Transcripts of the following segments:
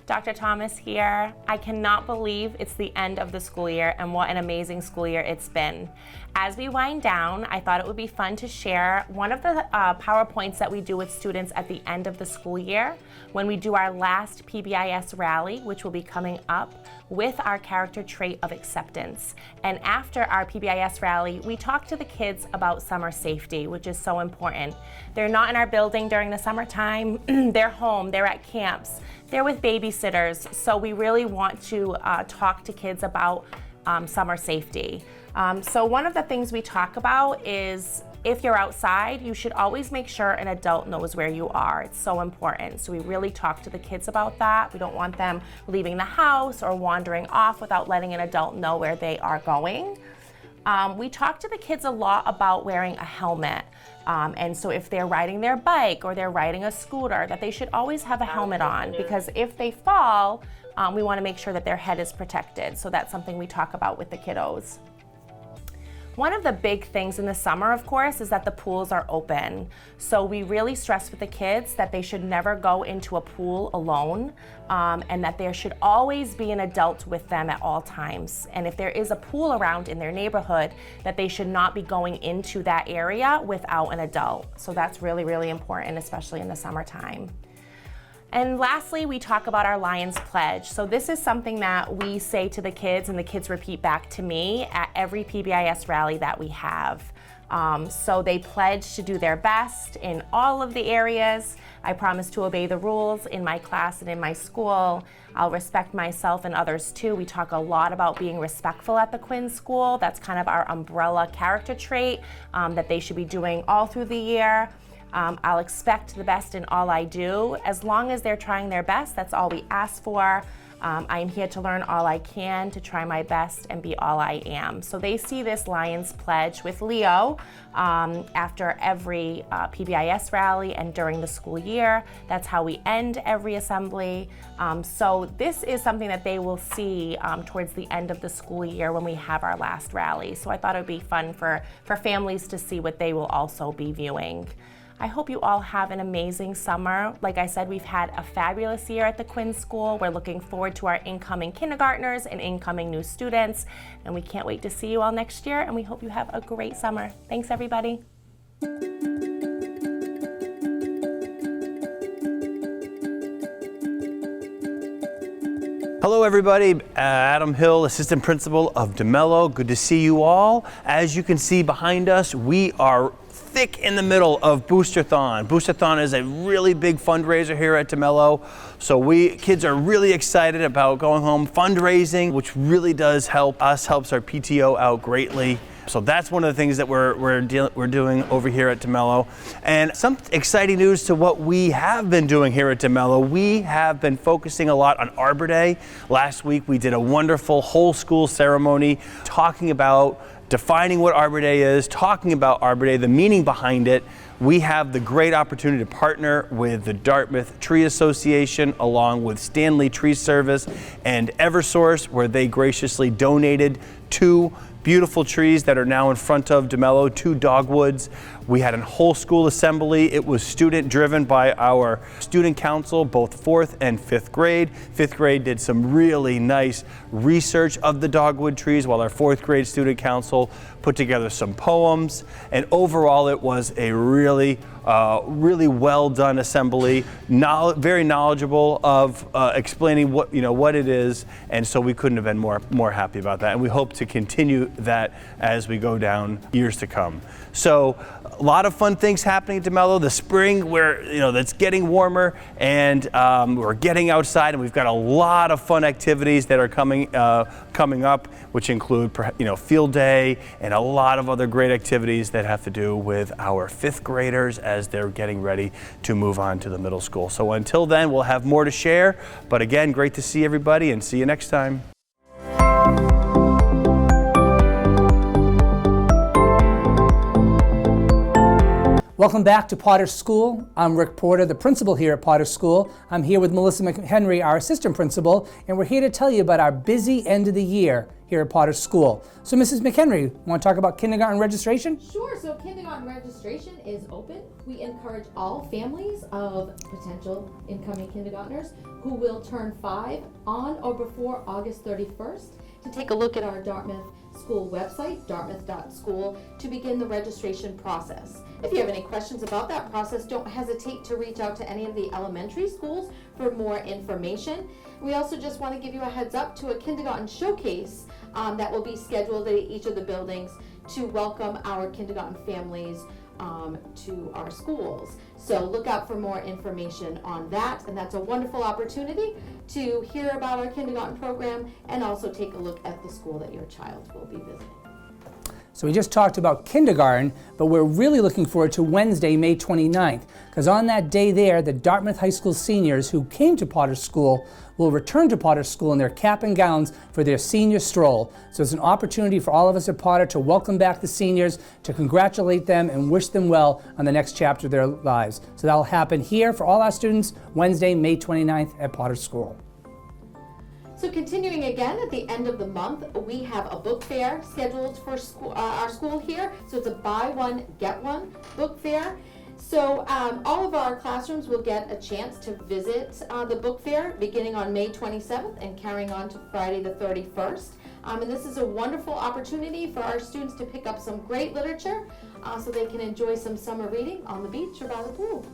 Dr. Thomas here. I cannot believe it's the end of the school year and what an amazing school year it's been. As we wind down, I thought it would be fun to share one of the PowerPoints that we do with students at the end of the school year when we do our last PBIS rally, which will be coming up with our character trait of acceptance. And after our PBIS rally, we talk to the kids about summer safety, which is so important. They're not in our building during the summertime, they're home, they're at camps, they're with babysitters, so we really want to talk to kids about summer safety. So one of the things we talk about is if you're outside, you should always make sure an adult knows where you are. It's so important. So we really talk to the kids about that. We don't want them leaving the house or wandering off without letting an adult know where they are going. We talk to the kids a lot about wearing a helmet. And so if they're riding their bike or they're riding a scooter, that they should always have a helmet on, because if they fall, we want to make sure that their head is protected. So that's something we talk about with the kiddos. One of the big things in the summer, of course, is that the pools are open. So we really stress with the kids that they should never go into a pool alone, and that there should always be an adult with them at all times. And if there is a pool around in their neighborhood, that they should not be going into that area without an adult. So that's really, really important, especially in the summertime. And lastly, we talk about our Lions Pledge. So this is something that we say to the kids and the kids repeat back to me at every PBIS rally that we have. So they pledge to do their best in all of the areas. I promise to obey the rules in my class and in my school. I'll respect myself and others too. We talk a lot about being respectful at the Quinn School. That's kind of our umbrella character trait that they should be doing all through the year. I'll expect the best in all I do. As long as they're trying their best, that's all we ask for. I'm here to learn all I can, to try my best and be all I am. So they see this Lions Pledge with Leo after every PBIS rally and during the school year. That's how we end every assembly. So this is something that they will see towards the end of the school year when we have our last rally. So I thought it would be fun for families to see what they will also be viewing. I hope you all have an amazing summer. Like I said, we've had a fabulous year at the Quinn School. We're looking forward to our incoming kindergartners and incoming new students, and we can't wait to see you all next year, and we hope you have a great summer. Thanks, everybody. Hello everybody, Adam Hill, Assistant Principal of DeMello. Good to see you all. As you can see behind us, we are thick in the middle of Boosterthon. Boosterthon is a really big fundraiser here at DeMello. So kids are really excited about going home fundraising, which really does help us, helps our PTO out greatly. So that's one of the things that we're doing over here at DeMello. And some exciting news to what we have been doing here at DeMello. We have been focusing a lot on Arbor Day. Last week we did a wonderful whole school ceremony talking about defining what Arbor Day is, talking about Arbor Day, the meaning behind it. We have the great opportunity to partner with the Dartmouth Tree Association along with Stanley Tree Service and Eversource, where they graciously donated 2 beautiful trees that are now in front of DeMello, 2 dogwoods. We had a whole school assembly. It was student driven by our student council, both 4th and 5th grade. 5th grade did some really nice research of the dogwood trees, while our 4th grade student council put together some poems. And overall, it was a really well done assembly, very knowledgeable of explaining what it is, and so we couldn't have been more happy about that. And we hope to continue that as we go down years to come. So a lot of fun things happening at DeMello. The spring, where that's getting warmer, and we're getting outside, and we've got a lot of fun activities that are coming up, which include field day and a lot of other great activities that have to do with our 5th graders as they're getting ready to move on to the middle school. So until then, we'll have more to share. But again, great to see everybody, and see you next time. Welcome back to Potter School. I'm Rick Porter, the principal here at Potter School. I'm here with Melissa McHenry, our assistant principal, and we're here to tell you about our busy end of the year here at Potter School. So Mrs. McHenry, want to talk about kindergarten registration? Sure, so kindergarten registration is open. We encourage all families of potential incoming kindergartners who will turn 5 on or before August 31st to take a look at our Dartmouth school website, dartmouth.school, to begin the registration process. If you have any questions about that process, don't hesitate to reach out to any of the elementary schools for more information. We also just want to give you a heads up to a kindergarten showcase that will be scheduled at each of the buildings to welcome our kindergarten families to our schools. So look out for more information on that, and that's a wonderful opportunity to hear about our kindergarten program and also take a look at the school that your child will be visiting. So we just talked about kindergarten, but we're really looking forward to Wednesday, May 29th, because on that day there, the Dartmouth High School seniors who came to Potter School will return to Potter School in their cap and gowns for their senior stroll. So it's an opportunity for all of us at Potter to welcome back the seniors, to congratulate them and wish them well on the next chapter of their lives. So that'll happen here for all our students Wednesday, May 29th at Potter School. So continuing again at the end of the month, we have a book fair scheduled for our school here. So it's a buy one, get one book fair. So all of our classrooms will get a chance to visit the book fair beginning on May 27th and carrying on to Friday the 31st. And this is a wonderful opportunity for our students to pick up some great literature so they can enjoy some summer reading on the beach or by the pool.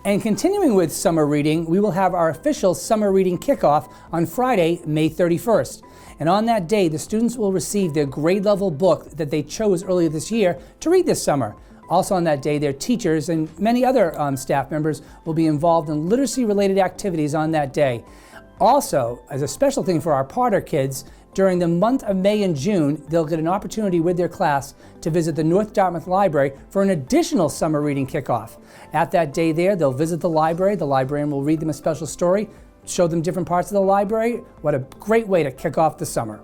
And continuing with summer reading, we will have our official summer reading kickoff on Friday, May 31st. And on that day, the students will receive their grade level book that they chose earlier this year to read this summer. Also on that day, their teachers and many other staff members will be involved in literacy-related activities on that day. Also, as a special thing for our Potter kids, during the month of May and June, they'll get an opportunity with their class to visit the North Dartmouth Library for an additional summer reading kickoff. At that day there, they'll visit the library. The librarian will read them a special story, show them different parts of the library. What a great way to kick off the summer.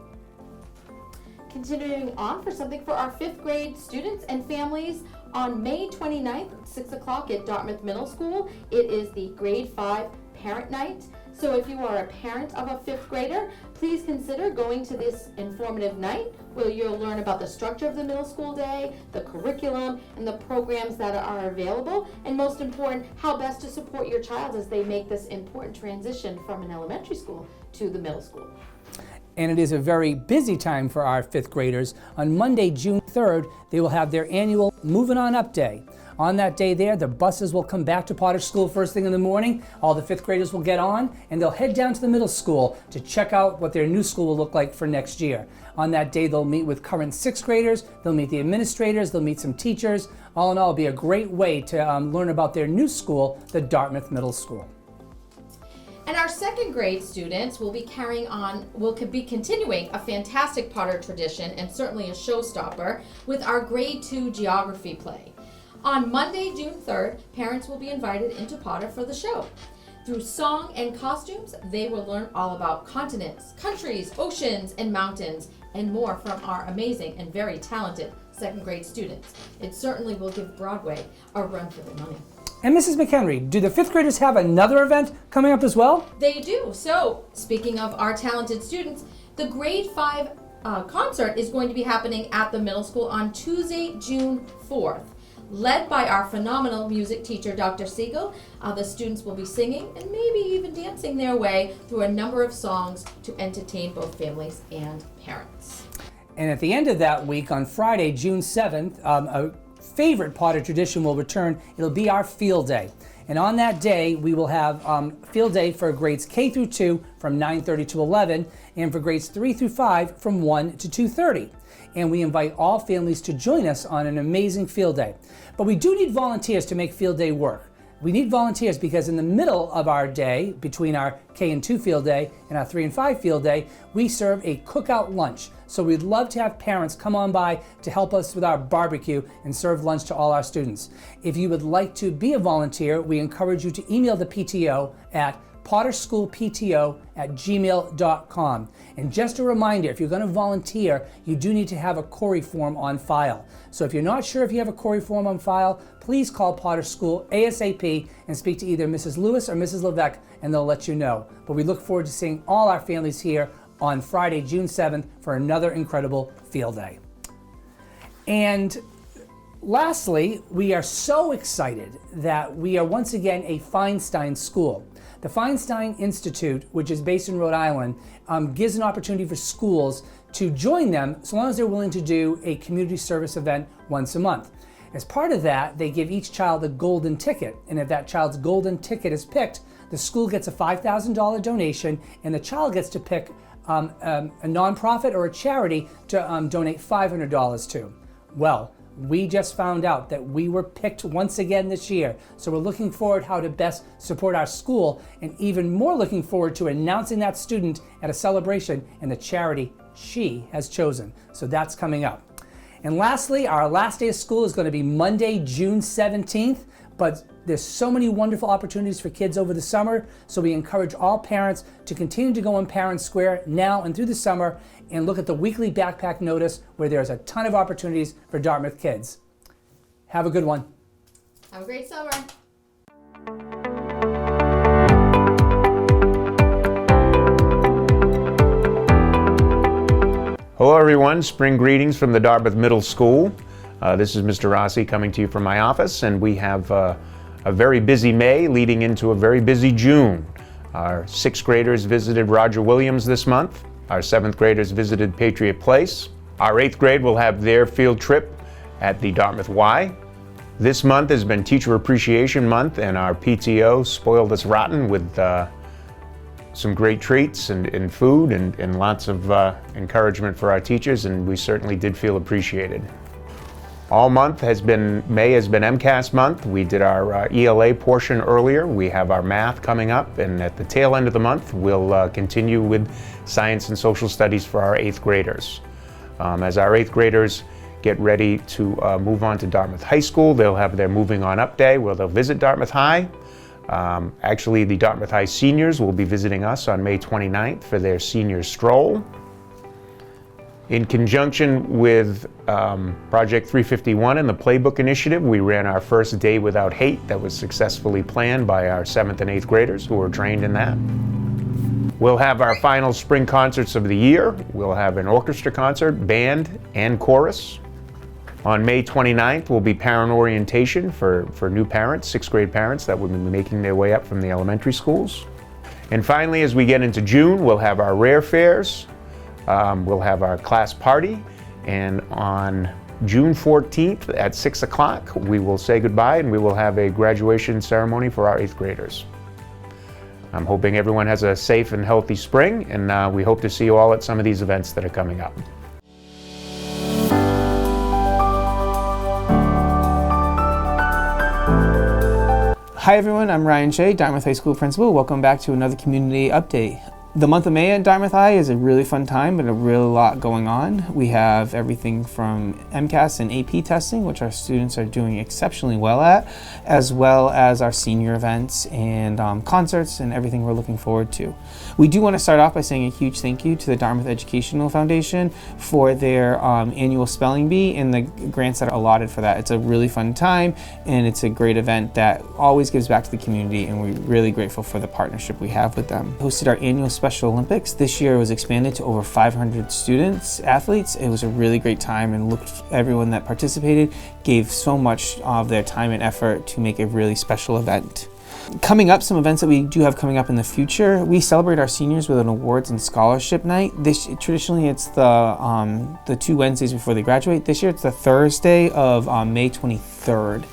Continuing on for something for our 5th grade students and families, on May 29th at 6 o'clock at Dartmouth Middle School, it is the grade 5 parent night. So if you are a parent of a 5th grader, please consider going to this informative night where you'll learn about the structure of the middle school day, the curriculum, and the programs that are available, and most important, how best to support your child as they make this important transition from an elementary school to the middle school. And it is a very busy time for our 5th graders. On Monday, June 3rd, they will have their annual Moving On Up Day. On that day there, the buses will come back to Potter School first thing in the morning. All the 5th graders will get on, and they'll head down to the middle school to check out what their new school will look like for next year. On that day, they'll meet with current 6th graders, they'll meet the administrators, they'll meet some teachers. All in all, it'll be a great way to learn about their new school, the Dartmouth Middle School. And our 2nd grade students will be continuing a fantastic Potter tradition and certainly a showstopper with our grade 2 geography play. On Monday, June 3rd, parents will be invited into Potter for the show. Through song and costumes, they will learn all about continents, countries, oceans, and mountains, and more from our amazing and very talented 2nd grade students. It certainly will give Broadway a run for their money. And Mrs. McHenry, do the 5th graders have another event coming up as well? They do. So, speaking of our talented students, the grade 5 concert is going to be happening at the middle school on Tuesday, June 4th. Led by our phenomenal music teacher, Dr. Siegel, the students will be singing and maybe even dancing their way through a number of songs to entertain both families and parents. And at the end of that week, on Friday, June 7th, a favorite Potter tradition will return. It'll be our field day. And on that day, we will have field day for grades K through 2 from 9:30 to 11, and for grades 3 through 5 from 1 to 2:30. And we invite all families to join us on an amazing field day. But we do need volunteers to make field day work. We need volunteers because in the middle of our day, between our K and 2 field day and our 3 and 5 field day, we serve a cookout lunch. So we'd love to have parents come on by to help us with our barbecue and serve lunch to all our students. If you would like to be a volunteer, we encourage you to email the PTO at potterschoolpto@gmail.com. And just a reminder, if you're going to volunteer, you do need to have a Corey form on file. So if you're not sure if you have a Corey form on file, please call Potter School ASAP and speak to either Mrs. Lewis or Mrs. Levesque, and they'll let you know. But we look forward to seeing all our families here on Friday, June 7th for another incredible field day. And lastly, we are so excited that we are once again a Feinstein school. The Feinstein Institute, which is based in Rhode Island, gives an opportunity for schools to join them so long as they're willing to do a community service event once a month. As part of that, they give each child a golden ticket, and if that child's golden ticket is picked, the school gets a $5,000 donation, and the child gets to pick a nonprofit or a charity to donate $500 to. Well, we just found out that we were picked once again this year, so we're looking forward how to best support our school, and even more looking forward to announcing that student at a celebration and the charity she has chosen. So that's coming up. And lastly, our last day of school is going to be Monday, June 17th, but there's so many wonderful opportunities for kids over the summer, so we encourage all parents to continue to go on Parent Square now and through the summer and look at the weekly backpack notice where there's a ton of opportunities for Dartmouth kids. Have a good one. Have a great summer. Hello everyone, spring greetings from the Dartmouth Middle School. This is Mr. Rossi coming to you from my office, and we have a very busy May leading into a very busy June. Our 6th graders visited Roger Williams this month. Our 7th graders visited Patriot Place. Our 8th grade will have their field trip at the Dartmouth Y. This month has been Teacher Appreciation Month, and our PTO spoiled us rotten with some great treats and food and lots of encouragement for our teachers, and we certainly did feel appreciated. All month May has been MCAS month. We did our ELA portion earlier. We have our math coming up, and at the tail end of the month, we'll continue with science and social studies for our 8th graders. As our 8th graders get ready to move on to Dartmouth High School, they'll have their moving on up day where they'll visit Dartmouth High. Actually, the Dartmouth High seniors will be visiting us on May 29th for their senior stroll. In conjunction with Project 351 and the Playbook Initiative, we ran our first Day Without Hate that was successfully planned by our 7th and 8th graders who were trained in that. We'll have our final spring concerts of the year. We'll have an orchestra concert, band, and chorus. On May 29th will be parent orientation for new parents, 6th grade parents that will be making their way up from the elementary schools. And finally, as we get into June, we'll have our rare fairs. We'll have our class party, and on June 14th at 6 o'clock, we will say goodbye and we will have a graduation ceremony for our 8th graders. I'm hoping everyone has a safe and healthy spring, and we hope to see you all at some of these events that are coming up. Hi everyone, I'm Ryan Shea, Dartmouth High School Principal. Welcome back to another community update. The month of May at Dartmouth High is a really fun time, but a real lot going on. We have everything from MCAS and AP testing, which our students are doing exceptionally well at, as well as our senior events and concerts and everything we're looking forward to. We do want to start off by saying a huge thank you to the Dartmouth Educational Foundation for their annual spelling bee and the grants that are allotted for that. It's a really fun time, and it's a great event that always gives back to the community, and we're really grateful for the partnership we have with them. We hosted our annual Special Olympics. This year it was expanded to over 500 students, athletes. It was a really great time, and everyone that participated gave so much of their time and effort to make a really special event. Coming up, some events that we do have coming up in the future. We celebrate our seniors with an awards and scholarship night. Traditionally it's the 2 Wednesdays before they graduate. This year it's the Thursday of May 23rd.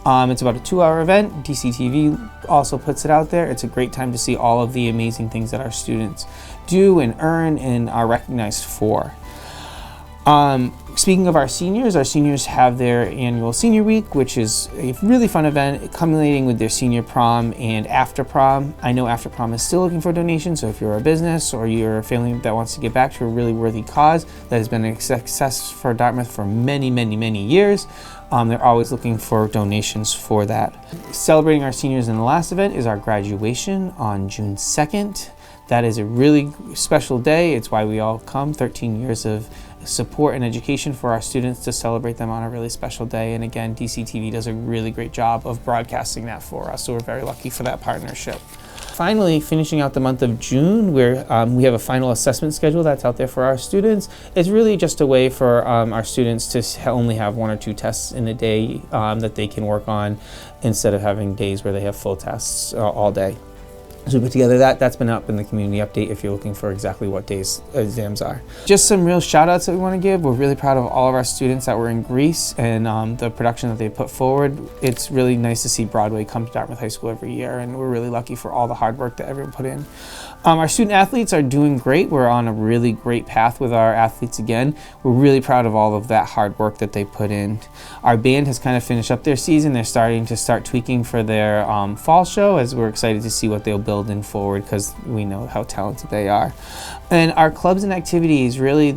It's about a 2-hour event. DCTV also puts it out there. It's a great time to see all of the amazing things that our students do and earn and are recognized for. Speaking of our seniors have their annual Senior Week, which is a really fun event culminating with their senior prom and after prom. I know after prom is still looking for donations, so if you're a business or you're a family that wants to give back to a really worthy cause that has been a success for Dartmouth for many, many, many years, They're always looking for donations for that. Celebrating our seniors in the last event is our graduation on June 2nd. That is a really special day. It's why we all come, 13 years of support and education for our students to celebrate them on a really special day. And again, DCTV does a really great job of broadcasting that for us, so we're very lucky for that partnership. Finally, finishing out the month of June, where we have a final assessment schedule that's out there for our students. It's really just a way for our students to only have 1 or 2 tests in a day that they can work on, instead of having days where they have full tests all day. So we put together that's been up in the community update if you're looking for exactly what days exams are. Just some real shout outs that we want to give. We're really proud of all of our students that were in Greece and the production that they put forward. It's really nice to see Broadway come to Dartmouth High School every year, and we're really lucky for all the hard work that everyone put in. Our student athletes are doing great. We're on a really great path with our athletes again. We're really proud of all of that hard work that they put in. Our band has kind of finished up their season. They're starting to tweaking for their fall show, as we're excited to see what they'll build in forward, because we know how talented they are. And our clubs and activities, really,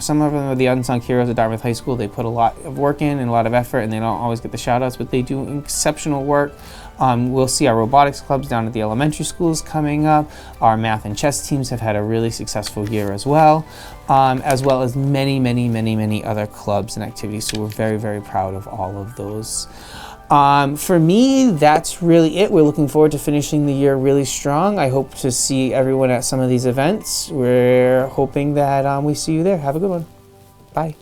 some of them are the unsung heroes of Dartmouth High School. They put a lot of work in and a lot of effort, and they don't always get the shout outs, but they do exceptional work. We'll see our robotics clubs down at the elementary schools coming up. Our math and chess teams have had a really successful year as well as many, many, many, many other clubs and activities. So we're very, very proud of all of those. For me, that's really it. We're looking forward to finishing the year really strong. I hope to see everyone at some of these events. We're hoping that we see you there. Have a good one. Bye.